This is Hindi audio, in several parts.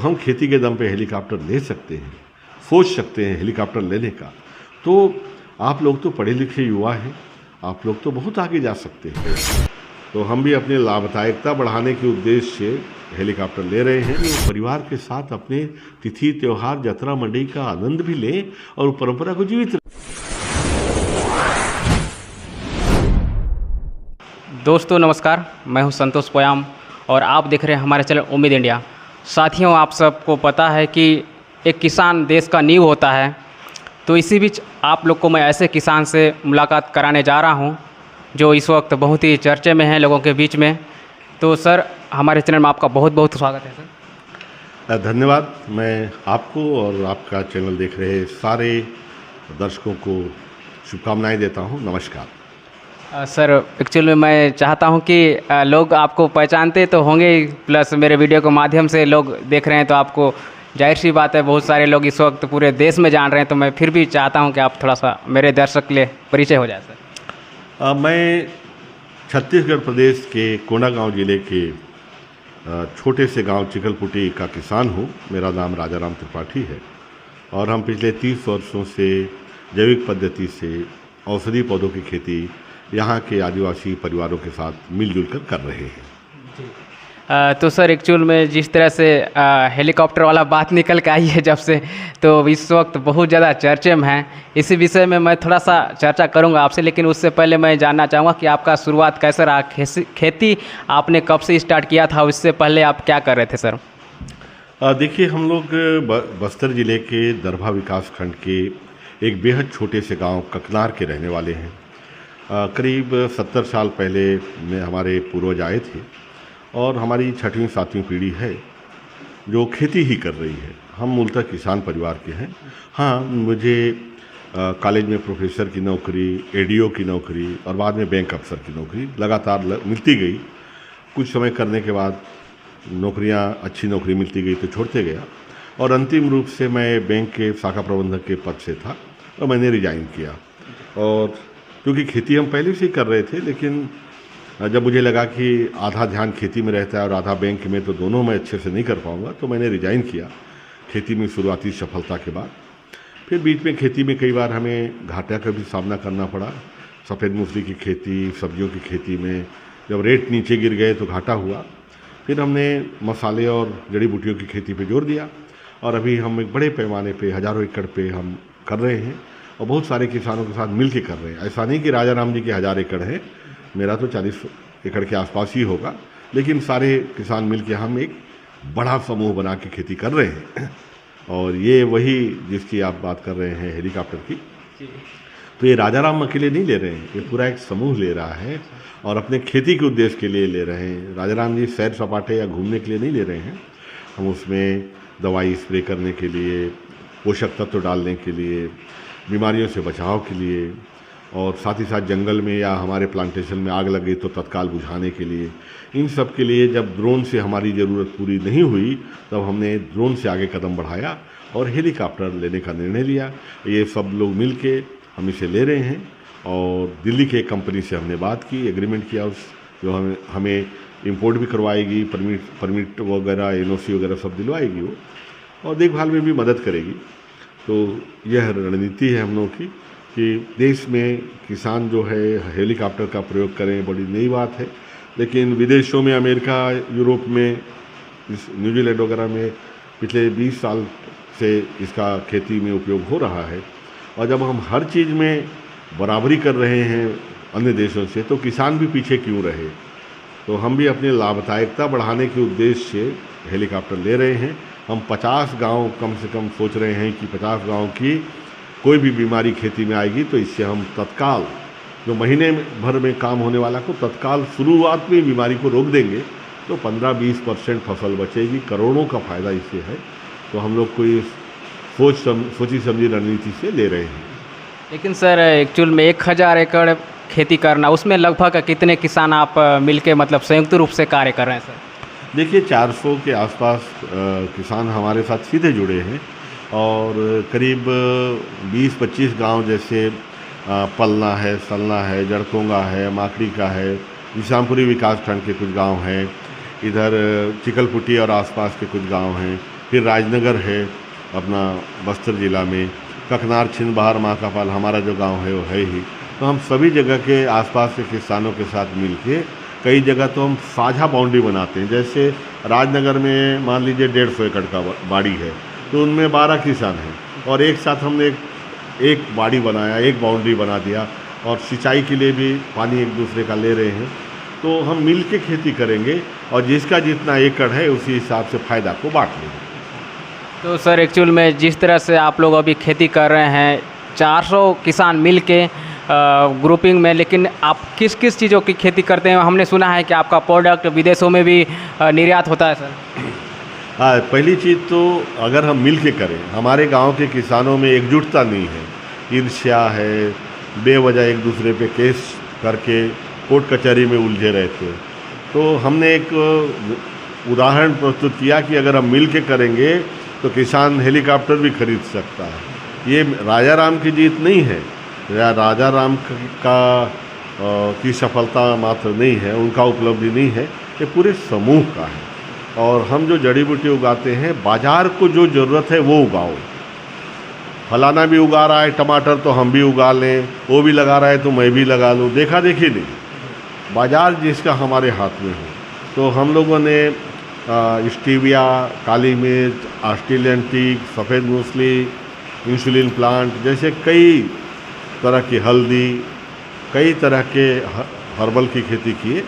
हम खेती के दम पे हेलीकॉप्टर ले सकते हैं, सोच सकते हैं हेलीकॉप्टर लेने का, तो आप लोग तो पढ़े लिखे युवा हैं, आप लोग तो बहुत आगे जा सकते हैं। तो हम भी अपनी लाभदायकता बढ़ाने के उद्देश्य से हेलीकॉप्टर ले रहे हैं। वो परिवार के साथ अपने तिथि त्यौहार जतरा मंडी का आनंद भी लें और परंपरा को जीवित। दोस्तों नमस्कार, मैं हूं संतोष पोयाम और आप देख रहे हैं हमारे चैनल उम्मीद इंडिया। साथियों, आप सबको पता है कि एक किसान देश का नींव होता है, तो इसी बीच आप लोग को मैं ऐसे किसान से मुलाकात कराने जा रहा हूं जो इस वक्त बहुत ही चर्चे में हैं लोगों के बीच में। तो सर, हमारे चैनल में आपका बहुत बहुत स्वागत है सर। धन्यवाद। मैं आपको और आपका चैनल देख रहे सारे दर्शकों को शुभकामनाएं देता हूं। नमस्कार। सर, एक्चुअली मैं चाहता हूं कि लोग आपको पहचानते तो होंगे, प्लस मेरे वीडियो के माध्यम से लोग देख रहे हैं, तो आपको जाहिर सी बात है बहुत सारे लोग इस वक्त पूरे देश में जान रहे हैं, तो मैं फिर भी चाहता हूं कि आप थोड़ा सा मेरे दर्शक के लिए परिचय हो जाए सर। मैं छत्तीसगढ़ प्रदेश के कोंडागांव जिले के छोटे से गांव चिकलपुटी का किसान हूं। मेरा नाम राजाराम त्रिपाठी है और हम पिछले 30 वर्षों से जैविक पद्धति से औषधि पौधों की खेती यहाँ के आदिवासी परिवारों के साथ मिलजुल कर रहे हैं। तो सर, एक्चुअल में जिस तरह से हेलीकॉप्टर वाला बात निकल के आई है जब से, तो इस वक्त बहुत ज़्यादा चर्चे में है। इसी विषय में मैं थोड़ा सा चर्चा करूंगा आपसे, लेकिन उससे पहले मैं जानना चाहूँगा कि आपका शुरुआत कैसे रहा, खेती आपने कब से स्टार्ट किया था, उससे पहले आप क्या कर रहे थे सर? देखिए, हम लोग बस्तर जिले के दरभा विकास खंड के एक बेहद छोटे से गांव ककनार के रहने वाले हैं। करीब 70 साल पहले में हमारे पूर्वज आए थे और हमारी 6वीं 7वीं पीढ़ी है जो खेती ही कर रही है। हम मूलतः किसान परिवार के हैं। हाँ, मुझे कॉलेज में प्रोफेसर की नौकरी, एडीओ की नौकरी और बाद में बैंक अफसर की नौकरी लगातार मिलती गई। कुछ समय करने के बाद नौकरियां, अच्छी नौकरी मिलती गई तो छोड़ते गया और अंतिम रूप से मैं बैंक के शाखा प्रबंधक के पद से था और मैंने रिजाइन किया। और क्योंकि खेती हम पहले से ही कर रहे थे, लेकिन जब मुझे लगा कि आधा ध्यान खेती में रहता है और आधा बैंक में, तो दोनों मैं अच्छे से नहीं कर पाऊंगा, तो मैंने रिजाइन किया खेती में शुरुआती सफलता के बाद। फिर बीच में खेती में कई बार हमें घाटा का भी सामना करना पड़ा। सफ़ेद मूंगफली की खेती, सब्जियों की खेती में जब रेट नीचे गिर गए तो घाटा हुआ। फिर हमने मसाले और जड़ी बूटियों की खेती पर जोर दिया और अभी हम एक बड़े पैमाने पर हज़ारों एकड़ पे हम कर रहे हैं और बहुत सारे किसानों के साथ मिल के कर रहे हैं। ऐसा नहीं कि राजाराम जी के 1000 एकड़ है, मेरा तो 40 एकड़ के आसपास ही होगा, लेकिन सारे किसान मिल के हम एक बड़ा समूह बना के खेती कर रहे हैं। और ये वही जिसकी आप बात कर रहे हैं, हेलीकॉप्टर की, तो ये राजाराम अकेले नहीं ले रहे हैं, ये पूरा एक समूह ले रहा है और अपने खेती के उद्देश्य के लिए ले रहे हैं। राजाराम जी सैर सपाटे या घूमने के लिए नहीं ले रहे हैं। हम उसमें दवाई स्प्रे करने के लिए, पोषक तत्व डालने के लिए, बीमारियों से बचाव के लिए और साथ ही साथ जंगल में या हमारे प्लांटेशन में आग लग गई तो तत्काल बुझाने के लिए, इन सब के लिए जब ड्रोन से हमारी ज़रूरत पूरी नहीं हुई तब हमने ड्रोन से आगे कदम बढ़ाया और हेलीकॉप्टर लेने का निर्णय लिया। ये सब लोग मिल के हम इसे ले रहे हैं और दिल्ली के एक कंपनी से हमने बात की, एग्रीमेंट किया, उस जो हमें इम्पोर्ट भी करवाएगी, परमिट वगैरह, एनओसी वगैरह सब दिलवाएगी वो, और देखभाल में भी मदद करेगी। तो यह रणनीति है हम लोगों की कि देश में किसान जो है हेलीकॉप्टर का प्रयोग करें, बड़ी नई बात है। लेकिन विदेशों में, अमेरिका, यूरोप में, न्यूजीलैंड वगैरह में पिछले 20 साल से इसका खेती में उपयोग हो रहा है। और जब हम हर चीज़ में बराबरी कर रहे हैं अन्य देशों से, तो किसान भी पीछे क्यों रहे। तो हम भी अपनी लाभदायकता बढ़ाने के उद्देश्य से हेलीकॉप्टर ले रहे हैं। हम 50 गांव कम से कम सोच रहे हैं कि 50 गांव की कोई भी बीमारी खेती में आएगी तो इससे हम तत्काल, जो महीने भर में काम होने वाला को तत्काल शुरुआत में बीमारी को रोक देंगे तो 15-20% फसल बचेगी। करोड़ों का फ़ायदा इससे है। तो हम लोग कोई सोची समझी रणनीति से ले रहे हैं। लेकिन सर, एक्चुअल में 1000 एकड़ खेती करना, उसमें लगभग कितने किसान आप मिलके मतलब संयुक्त रूप से कार्य कर रहे हैं सर? देखिए, 400 के आसपास किसान हमारे साथ सीधे जुड़े हैं और करीब 20-25 गांव जैसे पलना है, सलना है, जड़कोंगा है, माकड़ी का है, निशामपुरी विकास खंड के कुछ गांव हैं, इधर चिकलपुटी और आसपास के कुछ गांव हैं, फिर राजनगर है अपना बस्तर ज़िला में, ककनार छिंदबहार महाकापाल हमारा जो गांव है वो है ही। तो हम सभी जगह के आसपास के किसानों के साथ मिलके कई जगह तो हम साझा बाउंड्री बनाते हैं। जैसे राजनगर में मान लीजिए 150 एकड़ का बाड़ी है, तो उनमें 12 किसान हैं और एक साथ हमने एक बाड़ी बनाया, एक बाउंड्री बना दिया और सिंचाई के लिए भी पानी एक दूसरे का ले रहे हैं। तो हम मिल के खेती करेंगे और जिसका जितना एकड़ है उसी हिसाब से फ़ायदा को बांट लेंगे। तो सर एक्चुअल में जिस तरह से आप लोग अभी खेती कर रहे हैं 400 किसान मिल के ग्रुपिंग में, लेकिन आप किस किस चीज़ों की खेती करते हैं? हमने सुना है कि आपका प्रोडक्ट विदेशों में भी निर्यात होता है सर। हाँ, पहली चीज़ तो अगर हम मिल के करें, हमारे गांव के किसानों में एकजुटता नहीं है, ईर्ष्या है, बेवजह एक दूसरे पे केस करके कोर्ट कचहरी में उलझे रहते हैं। तो हमने एक उदाहरण प्रस्तुत किया कि अगर हम मिल के करेंगे तो किसान हेलीकॉप्टर भी खरीद सकता है। ये राजा राम की जीत नहीं है, राजा राम की सफलता मात्र नहीं है, उनका उपलब्धि नहीं है, ये पूरे समूह का है। और हम जो जड़ी बूटी उगाते हैं, बाज़ार को जो ज़रूरत है वो उगाओ। फलाना भी उगा रहा है टमाटर तो हम भी उगा लें, वो भी लगा रहा है तो मैं भी लगा लूँ, देखा देखी नहीं, बाज़ार जिसका हमारे हाथ में हो। तो हम लोगों ने स्टीविया, काली मिर्च, ऑस्ट्रेलियन टीक, सफ़ेद मूसली, इंसुलिन प्लांट जैसे कई तरह की हल्दी, कई तरह के हर्बल की खेती किए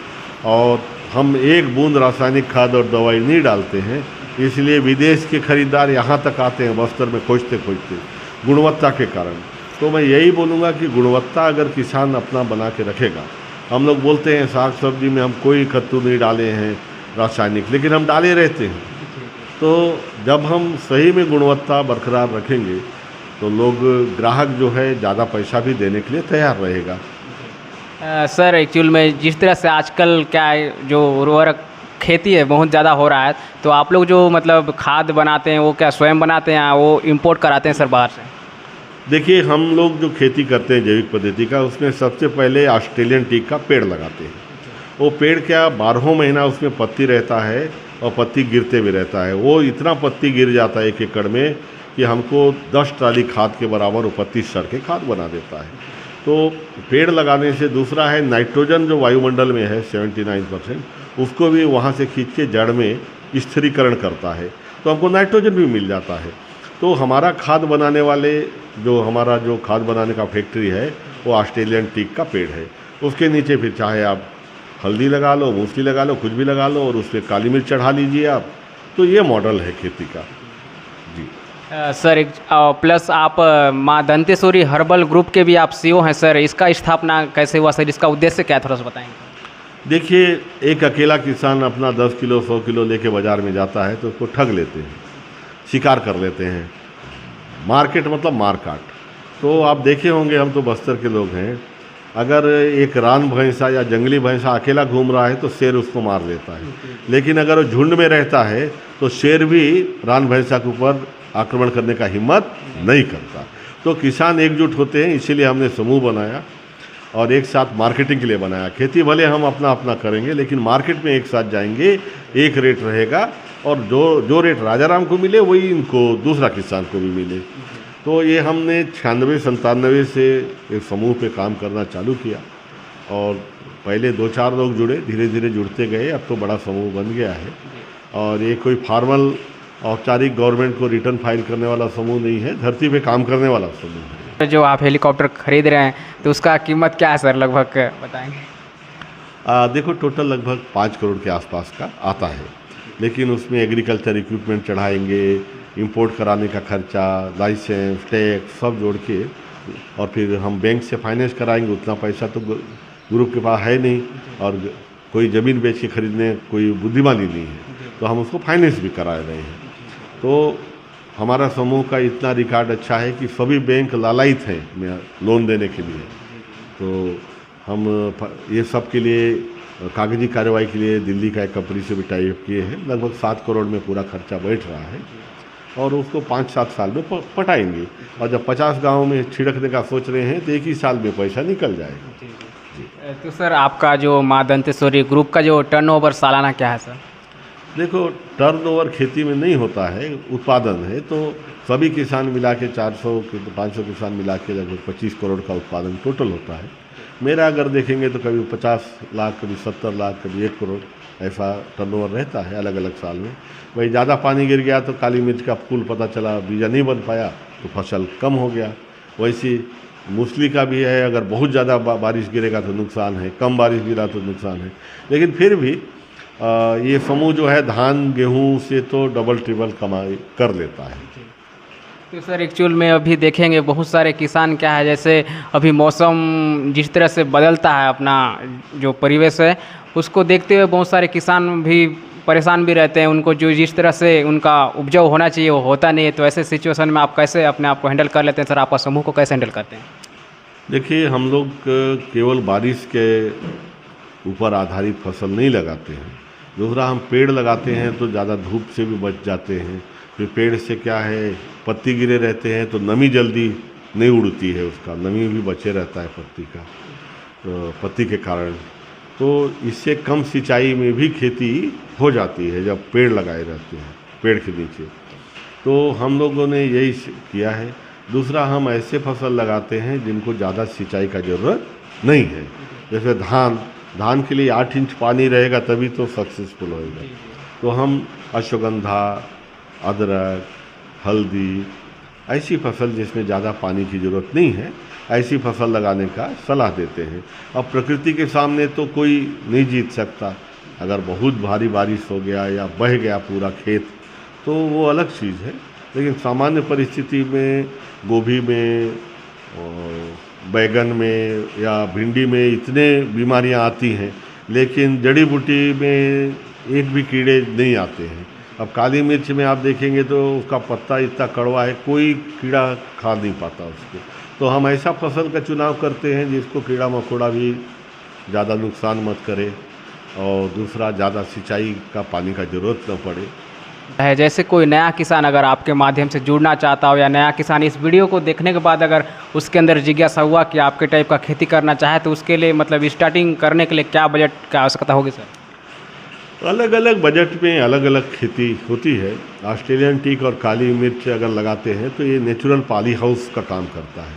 और हम एक बूंद रासायनिक खाद और दवाई नहीं डालते हैं। इसलिए विदेश के खरीदार यहाँ तक आते हैं बस्तर में खोजते खोजते गुणवत्ता के कारण। तो मैं यही बोलूँगा कि गुणवत्ता अगर किसान अपना बना के रखेगा, हम लोग बोलते हैं साग सब्जी में हम कोई कद्दू नहीं डाले हैं रासायनिक, लेकिन हम डाले रहते हैं। तो जब हम सही में गुणवत्ता बरकरार रखेंगे तो लोग, ग्राहक जो है ज़्यादा पैसा भी देने के लिए तैयार रहेगा। सर एक्चुअल में जिस तरह से आजकल क्या है, जो उर्वरक खेती है बहुत ज़्यादा हो रहा है, तो आप लोग जो मतलब खाद बनाते हैं वो क्या स्वयं बनाते हैं, वो इंपोर्ट कराते हैं सर बाहर से? देखिए, हम लोग जो खेती करते हैं जैविक पद्धति का, उसमें सबसे पहले ऑस्ट्रेलियन टीक का पेड़ लगाते हैं। वो पेड़ क्या 12 महीना उसमें पत्ती रहता है और पत्ती गिरते भी रहता है। वो इतना पत्ती गिर जाता है 1 एकड़ में कि हमको 10 ट्राली खाद के बराबर वो पत्ती सड़ के खाद बना देता है। तो पेड़ लगाने से दूसरा है नाइट्रोजन जो वायुमंडल में है 79%, उसको भी वहाँ से खींच के जड़ में स्थिरीकरण करता है, तो हमको नाइट्रोजन भी मिल जाता है। तो हमारा खाद बनाने वाले हमारा जो खाद बनाने का फैक्ट्री है वो ऑस्ट्रेलियन टीक का पेड़ है। उसके नीचे फिर चाहे आप हल्दी लगा लो, मूसली लगा लो, कुछ भी लगा लो और उस पर काली मिर्च चढ़ा लीजिए आप। तो ये मॉडल है खेती का जी। सर प्लस आप माँ दंतेश्वरी हर्बल ग्रुप के भी आप सीईओ हैं सर, इसका स्थापना कैसे हुआ सर, इसका उद्देश्य क्या थोड़ा सा बताएंगे? देखिए, एक अकेला किसान अपना 10 किलो 100 किलो लेके बाज़ार में जाता है तो उसको ठग लेते हैं, शिकार कर लेते हैं। मार्केट मतलब मारकाट। तो आप देखे होंगे, हम तो बस्तर के लोग हैं, अगर एक रान भैंसा या जंगली भैंसा अकेला घूम रहा है तो शेर उसको मार लेता है, लेकिन अगर वो झुंड में रहता है तो शेर भी रान भैंसा के ऊपर आक्रमण करने का हिम्मत नहीं करता। तो किसान एकजुट होते हैं, इसीलिए हमने समूह बनाया और एक साथ मार्केटिंग के लिए बनाया। खेती भले हम अपना अपना करेंगे, लेकिन मार्केट में एक साथ जाएंगे, एक रेट रहेगा और जो रेट राजा राम को मिले वही इनको दूसरा किसान को भी मिले। तो ये हमने 96-97 से एक समूह पे काम करना चालू किया और पहले 2-4 लोग जुड़े, धीरे धीरे जुड़ते गए, अब तो बड़ा समूह बन गया है। और ये कोई फॉर्मल औपचारिक गवर्नमेंट को रिटर्न फाइल करने वाला समूह नहीं है, धरती पे काम करने वाला समूह है। जो आप हेलीकॉप्टर खरीद रहे हैं तो उसका कीमत क्या है सर, लगभग बताएंगे? देखो, टोटल लगभग 5 करोड़ के आसपास का आता है, लेकिन उसमें एग्रीकल्चर इक्विपमेंट चढ़ाएंगे, इंपोर्ट कराने का खर्चा, लाइसेंस, टैक्स सब जोड़ के, और फिर हम बैंक से फाइनेंस कराएंगे। उतना पैसा तो ग्रुप के पास है नहीं और कोई ज़मीन बेच के खरीदने कोई बुद्धिमानी नहीं है, तो हम उसको फाइनेंस भी करा रहे हैं। तो हमारा समूह का इतना रिकॉर्ड अच्छा है कि सभी बैंक लालायित हैं लोन देने के लिए। तो हम ये सब के लिए कागजी कार्रवाई के लिए दिल्ली का एक कंपनी से भी टाई अप किए हैं। लगभग 7 करोड़ में पूरा खर्चा बैठ रहा है और उसको 5-7 साल में पटाएंगे। और जब 50 गाँव में छिड़कने का सोच रहे हैं तो 1 ही साल में पैसा निकल जाएगा। तो सर आपका जो माँ दंतेश्वरी ग्रुप का जो टर्नओवर सालाना क्या है सर? देखो, टर्नओवर खेती में नहीं होता है, उत्पादन है। तो सभी किसान मिला के 400 500 किसान मिला के लगभग 25 करोड़ का उत्पादन टोटल होता है। मेरा अगर देखेंगे तो कभी 50 लाख, कभी 70 लाख, कभी 1 करोड़ ऐसा टर्नओवर रहता है अलग अलग साल में। वही ज़्यादा पानी गिर गया तो काली मिर्च का फूल पता चला बीजा नहीं बन पाया तो फसल कम हो गया। वैसी मूसली का भी है, अगर बहुत ज़्यादा बारिश गिरेगा तो नुकसान है, कम बारिश गिरा तो नुकसान है। लेकिन फिर भी ये समूह जो है धान गेहूं से तो डबल ट्रिपल कमाई कर लेता है। तो सर एक्चुअल में अभी देखेंगे बहुत सारे किसान क्या है, जैसे अभी मौसम जिस तरह से बदलता है, अपना जो परिवेश है उसको देखते हुए बहुत सारे किसान भी परेशान भी रहते हैं। उनको जो जिस तरह से उनका उपजाऊ होना चाहिए वो होता नहीं है। तो ऐसे सिचुएशन में आप कैसे अपने आप को हैंडल कर लेते हैं सर? आपका समूह को कैसे हैंडल करते हैं? देखिए, हम लोग केवल बारिश के ऊपर आधारित फसल नहीं लगाते हैं। दूसरा, हम पेड़ लगाते हैं तो ज़्यादा धूप से भी बच जाते हैं। फिर पेड़ से क्या है, पत्ती गिरे रहते हैं तो नमी जल्दी नहीं उड़ती है, उसका नमी भी बचे रहता है पत्ती का, तो पत्ती के कारण। तो इससे कम सिंचाई में भी खेती हो जाती है जब पेड़ लगाए रहते हैं पेड़ के नीचे। तो हम लोगों ने यही किया है। दूसरा, हम ऐसे फसल लगाते हैं जिनको ज़्यादा सिंचाई का ज़रूरत नहीं है। जैसे धान के लिए 8 इंच पानी रहेगा तभी तो सक्सेसफुल होएगा। तो हम अश्वगंधा, अदरक, हल्दी, ऐसी फसल जिसमें ज़्यादा पानी की ज़रूरत नहीं है, ऐसी फसल लगाने का सलाह देते हैं। अब प्रकृति के सामने तो कोई नहीं जीत सकता। अगर बहुत भारी बारिश हो गया या बह गया पूरा खेत तो वो अलग चीज़ है। लेकिन सामान्य परिस्थिति में गोभी में और बैगन में या भिंडी में इतने बीमारियां आती हैं, लेकिन जड़ी बूटी में एक भी कीड़े नहीं आते हैं। अब काली मिर्च में आप देखेंगे तो उसका पत्ता इतना कड़वा है, कोई कीड़ा खा नहीं पाता उसको। तो हम ऐसा फसल का चुनाव करते हैं जिसको कीड़ा मकोड़ा भी ज़्यादा नुकसान मत करे, और दूसरा ज़्यादा सिंचाई का पानी का ज़रूरत न पड़े। है जैसे कोई नया किसान अगर आपके माध्यम से जुड़ना चाहता हो, या नया किसान इस वीडियो को देखने के बाद अगर उसके अंदर जिज्ञासा हुआ कि आपके टाइप का खेती करना चाहे, तो उसके लिए मतलब स्टार्टिंग करने के लिए क्या बजट की आवश्यकता होगी सर? अलग अलग बजट में अलग अलग खेती होती है। ऑस्ट्रेलियन टीक और काली मिर्च अगर लगाते हैं तो ये नेचुरल पॉली हाउस का काम करता है।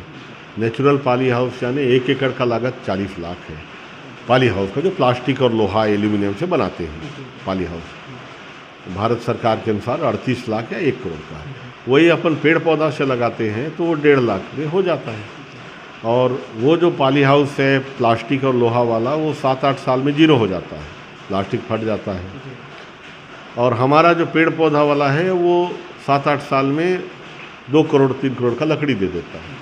नेचुरल पॉली हाउस यानी 1 एकड़ का लागत 40 लाख है। पॉली हाउस का जो प्लास्टिक और लोहा एल्यूमिनियम से बनाते हैं पॉली हाउस, भारत सरकार के अनुसार 38 लाख या 1 करोड़ का है। वही अपन पेड़ पौधा से लगाते हैं तो वो 1.5 लाख में हो जाता है। और वो जो पॉली हाउस है प्लास्टिक और लोहा वाला, वो 7-8 साल में जीरो हो जाता है, प्लास्टिक फट जाता है। और हमारा जो पेड़ पौधा वाला है वो 7-8 साल में 2 करोड़ 3 करोड़ का लकड़ी दे देता है।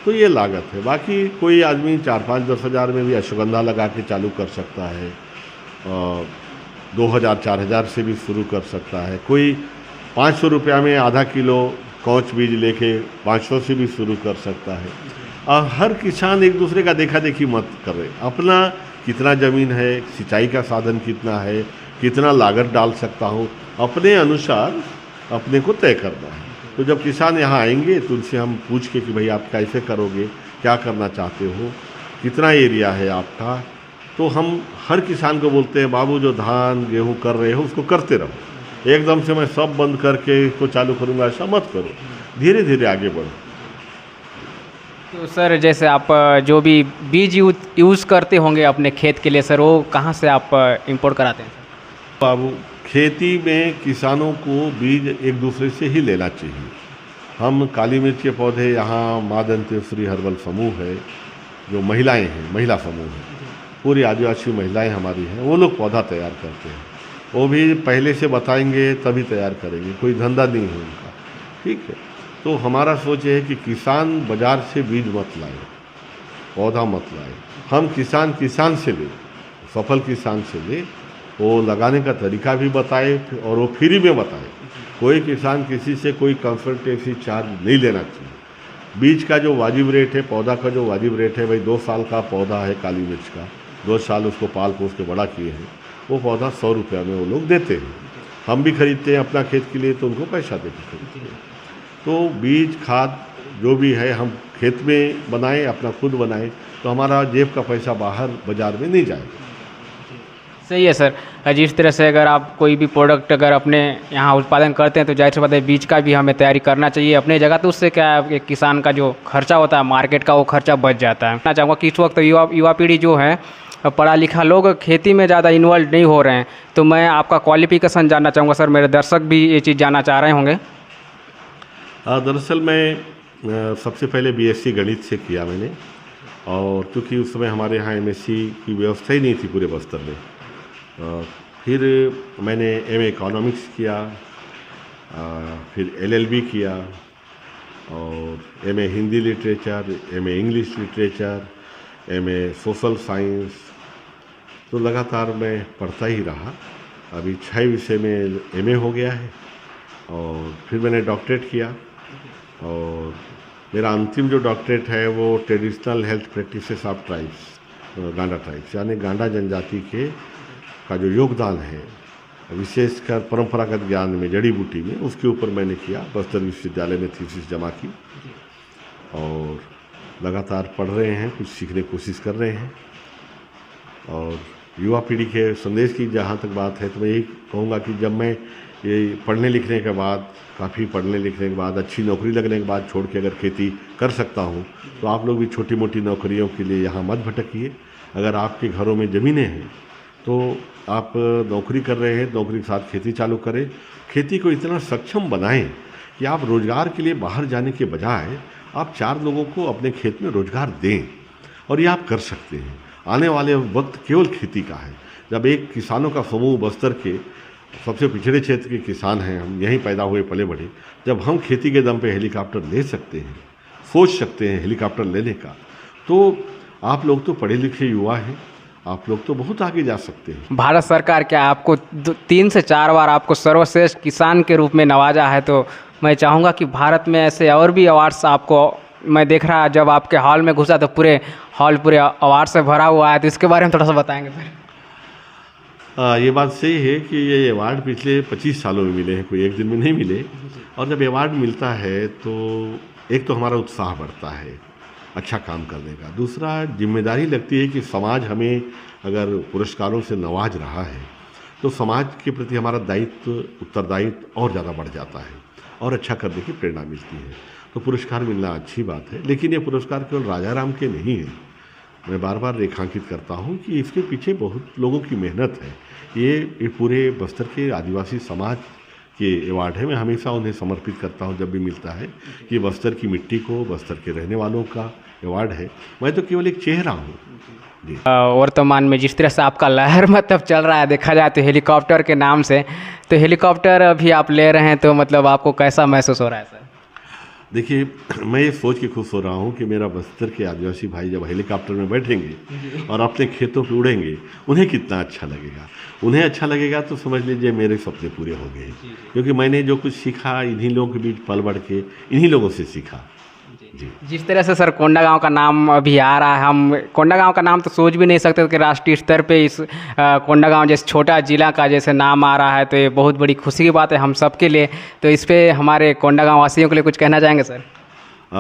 तो ये लागत है। बाकी कोई आदमी 4-5-10 हज़ार में भी अश्वगंधा लगा के चालू कर सकता है, और 2000-4000 से भी शुरू कर सकता है। कोई 500 रुपया में आधा किलो कौच बीज लेके 500 से भी शुरू कर सकता है। और हर किसान एक दूसरे का देखा देखी मत करे। अपना कितना ज़मीन है, सिंचाई का साधन कितना है, कितना लागत डाल सकता हूँ, अपने अनुसार अपने को तय करना है। तो जब किसान यहाँ आएंगे तो उनसे हम पूछ के कि भाई आप कैसे करोगे, क्या करना चाहते हो, कितना एरिया है आपका, तो हम हर किसान को बोलते हैं बाबू जो धान गेहूँ कर रहे हो उसको करते रहो। एकदम से मैं सब बंद करके इसको चालू करूँगा ऐसा मत करो, धीरे धीरे आगे बढ़ो। तो सर जैसे आप जो भी बीज यूज़ करते होंगे अपने खेत के लिए सर, वो कहाँ से आप इंपोर्ट कराते हैं सर? बाबू, खेती में किसानों को बीज एक दूसरे से ही लेना चाहिए। हम काली मिर्च के पौधे यहाँ माँ दंतेश्वरी हर्बल समूह है, जो महिलाएं हैं, महिला समूह है, पूरी आदिवासी महिलाएं हमारी हैं, वो लोग पौधा तैयार करते हैं। वो भी पहले से बताएंगे तभी तैयार करेंगे, कोई धंधा नहीं है उनका, ठीक है। तो हमारा सोच है कि किसान बाज़ार से बीज मत लाए, पौधा मत लाए, हम किसान से ले, सफल किसान से ले, वो लगाने का तरीका भी बताए और वो फ्री में बताए। कोई किसान किसी से कोई कंसल्टेंसी चार्ज नहीं लेना चाहिए। बीज का जो वाजिब रेट है, पौधा का जो वाजिब रेट है, भाई 2 साल का पौधा है काली मिर्च का, 2 साल उसको पाल पोस के बड़ा किए हैं, वो पौधा 100 रुपये में वो लोग देते हैं। हम भी खरीदते हैं अपना खेत के लिए तो उनको पैसा देते खरीदते हैं। तो बीज खाद जो भी है हम खेत में बनाएं, अपना खुद बनाएं, तो हमारा जेब का पैसा बाहर बाज़ार में नहीं जाएगा। सही है सर। जिस तरह से अगर आप कोई भी प्रोडक्ट अगर अपने यहाँ उत्पादन करते हैं तो जाहिर सी बात है बीज का भी हमें तैयारी करना चाहिए अपने जगह। तो उससे क्या है कि किसान का जो खर्चा होता है मार्केट का वो खर्चा बच जाता है। मैं चाहूँगा कि इस वक्त युवा पीढ़ी जो है पढ़ा लिखा लोग खेती में ज़्यादा इन्वॉल्व नहीं हो रहे हैं। तो मैं आपका क्वालिफिकेशन जानना चाहूँगा सर, मेरे दर्शक भी ये चीज़ जानना चाह रहे होंगे। दरअसल मैं सबसे पहले बीएससी गणित से किया मैंने, और क्योंकि उस समय हमारे यहाँ एमएससी की व्यवस्था ही नहीं थी पूरे बस्तर में। फिर मैंने एमए इकोनॉमिक्स किया, फिर एलएलबी किया, और MA Hindi literature, MA English literature, MA social science. तो लगातार मैं पढ़ता ही रहा। अभी 6 विषय में एमए हो गया है, और फिर मैंने डॉक्टरेट किया, और मेरा अंतिम जो डॉक्टरेट है वो traditional health practices of tribes, Ganda tribes, यानी गांडा जनजाति के का जो योगदान है विशेषकर परंपरागत ज्ञान में, जड़ी बूटी में, उसके ऊपर मैंने किया। बस्तर विश्वविद्यालय में थीसिस जमा की, और लगातार पढ़ रहे हैं, कुछ सीखने की कोशिश कर रहे हैं। और युवा पीढ़ी के संदेश की जहाँ तक बात है तो मैं यही कहूँगा कि जब मैं ये पढ़ने लिखने के बाद, काफ़ी पढ़ने लिखने के बाद, अच्छी नौकरी लगने के बाद छोड़ के अगर खेती कर सकता हूँ, तो आप लोग भी छोटी मोटी नौकरियों के लिए यहाँ मत भटकिए। अगर आपके घरों में ज़मीनें हैं तो आप नौकरी कर रहे हैं, नौकरी के साथ खेती चालू करें। खेती को इतना सक्षम बनाएं कि आप रोज़गार के लिए बाहर जाने के बजाय आप 4 लोगों को अपने खेत में रोज़गार दें, और ये आप कर सकते हैं। आने वाले वक्त केवल खेती का है। जब एक किसानों का समूह, बस्तर के सबसे पिछड़े क्षेत्र के किसान हैं हम, यहीं पैदा हुए पले बढ़े, जब हम खेती के दम पे हेलीकॉप्टर ले सकते हैं, सोच सकते हैं हेलीकॉप्टर लेने का, तो आप लोग तो पढ़े लिखे युवा हैं, आप लोग तो बहुत आगे जा सकते हैं। भारत सरकार क्या आपको 3 से 4 बार आपको सर्वश्रेष्ठ किसान के रूप में नवाजा है। तो मैं चाहूँगा कि भारत में ऐसे और भी अवार्ड्स आपको, मैं देख रहा जब आपके हॉल में घुसा तो पूरे हॉल पूरे अवार्ड से भरा हुआ है, तो इसके बारे में थोड़ा सा बताएंगे सर। ये बात सही है कि ये अवार्ड पिछले 25 सालों में मिले हैं, कोई एक दिन में नहीं मिले। और जब अवार्ड मिलता है तो एक तो हमारा उत्साह बढ़ता है अच्छा काम करने का, दूसरा जिम्मेदारी लगती है कि समाज हमें अगर पुरस्कारों से नवाज रहा है तो समाज के प्रति हमारा दायित्व, उत्तरदायित्व और ज़्यादा बढ़ जाता है, और अच्छा करने की प्रेरणा मिलती है। तो पुरस्कार मिलना अच्छी बात है, लेकिन ये पुरस्कार केवल राजा राम के नहीं है। मैं बार बार रेखांकित करता हूँ कि इसके पीछे बहुत लोगों की मेहनत है। ये पूरे बस्तर के आदिवासी समाज के अवार्ड है। मैं हमेशा उन्हें समर्पित करता हूँ जब भी मिलता है कि बस्तर की मिट्टी को, बस्तर के रहने वालों का अवार्ड है। मैं तो केवल एक चेहरा हूँ जी। वर्तमान में जिस तरह से आपका लहर मतलब चल रहा है, देखा जाए तो हेलीकॉप्टर के नाम से, तो हेलीकॉप्टर अभी आप ले रहे हैं, तो मतलब आपको कैसा महसूस हो रहा है सर? देखिए, मैं ये सोच के खुश हो रहा हूँ कि मेरा बस्तर के आदिवासी भाई जब हेलीकॉप्टर में बैठेंगे और अपने खेतों पे उड़ेंगे, उन्हें कितना अच्छा लगेगा। उन्हें अच्छा लगेगा तो समझ लीजिए मेरे सपने पूरे हो गए, क्योंकि मैंने जो कुछ सीखा इन्हीं लोगों के बीच पल बढ़ के इन्हीं लोगों से सीखा जी। जिस तरह से सर कोंडागांव का नाम अभी आ रहा है, हम कोंडागांव का नाम तो सोच भी नहीं सकते कि राष्ट्रीय स्तर पे इस कोंडागांव जैसे छोटा जिला का जैसे नाम आ रहा है, तो ये बहुत बड़ी खुशी की बात है हम सब के लिए। तो इस पे हमारे कोंडागांव वासियों के लिए कुछ कहना चाहेंगे सर?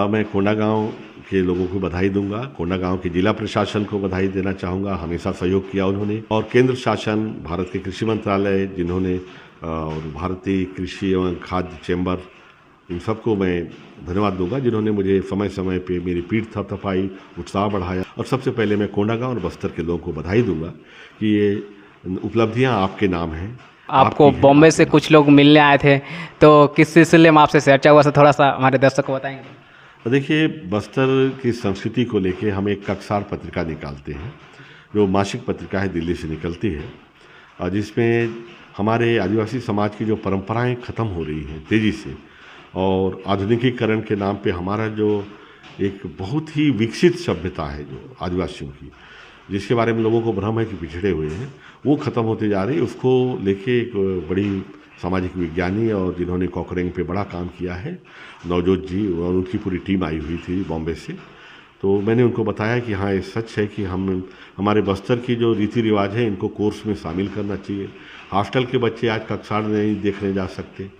मैं कोंडागांव के लोगों को बधाई दूंगा, कोंडागांव के जिला प्रशासन को बधाई देना चाहूँगा, हमेशा सहयोग किया उन्होंने, और केंद्र शासन, भारत के कृषि मंत्रालय जिन्होंने, और भारतीय कृषि एवं खाद्य चैम्बर, इन सबको मैं धन्यवाद दूंगा जिन्होंने मुझे समय समय पे मेरी पीठ थपथपाई, उत्साह बढ़ाया। और सबसे पहले मैं कोंडागांव और बस्तर के लोगों को बधाई दूंगा कि ये उपलब्धियां आपके नाम हैं। आपको बॉम्बे से कुछ लोग मिलने आए थे, तो किस सिलसिले में आपसे चर्चा हुआ, थोड़ा सा हमारे दर्शक को बताएंगे? देखिए, बस्तर की संस्कृति को लेके हम एक कक्सार पत्रिका निकालते हैं, जो मासिक पत्रिका है, दिल्ली से निकलती है, और जिसमें हमारे आदिवासी समाज की जो परंपराएं ख़त्म हो रही हैं तेज़ी से, और आधुनिकीकरण के नाम पे हमारा जो एक बहुत ही विकसित सभ्यता है जो आदिवासियों की, जिसके बारे में लोगों को भ्रम है कि पिछड़े हुए हैं, वो ख़त्म होते जा रही है। उसको लेके एक बड़ी सामाजिक विज्ञानी और जिन्होंने कॉकरेंग पे बड़ा काम किया है, नवजोत जी, और उनकी पूरी टीम आई हुई थी बॉम्बे से। तो मैंने उनको बताया कि हाँ, ये सच है कि हमारे बस्तर की जो रीति रिवाज है इनको कोर्स में शामिल करना चाहिए। हॉस्टल के बच्चे आज कक्षाएं नहीं देखने जा सकते,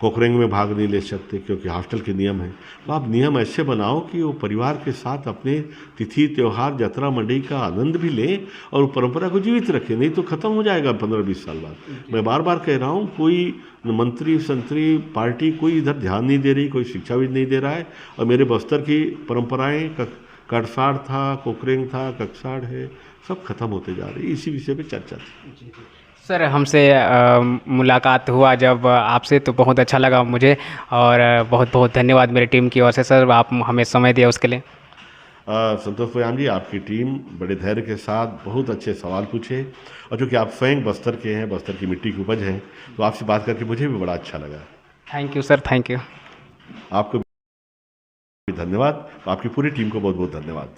कोकरेंग में भाग नहीं ले सकते क्योंकि हॉस्टल के नियम हैं। तो आप नियम ऐसे बनाओ कि वो परिवार के साथ अपने तिथि त्यौहार यात्रा मंडई का आनंद भी लें और परंपरा को जीवित रखें, नहीं तो ख़त्म हो जाएगा 15-20 साल बाद। मैं बार बार कह रहा हूँ, कोई मंत्री संतरी पार्टी कोई इधर ध्यान नहीं दे रही, कोई शिक्षाविद नहीं दे रहा है। और मेरे बस्तर की परंपराएं कटसाड़ था, कोकरेंग था, ककसाड़ है, सब खत्म होते जा रही है। इसी विषय पे चर्चा थी। सर हमसे मुलाकात हुआ जब आपसे, तो बहुत अच्छा लगा मुझे, और बहुत बहुत धन्यवाद मेरी टीम की ओर से सर, आप हमें समय दिया उसके लिए। संतोष पोयाम जी, आपकी टीम बड़े धैर्य के साथ बहुत अच्छे सवाल पूछे, और चूँकि आप स्वयं बस्तर के हैं, बस्तर की मिट्टी की उपज हैं, तो आपसे बात करके मुझे भी बड़ा अच्छा लगा। Thank you sir, thank you. आपको भी धन्यवाद, आपकी पूरी टीम को बहुत बहुत धन्यवाद।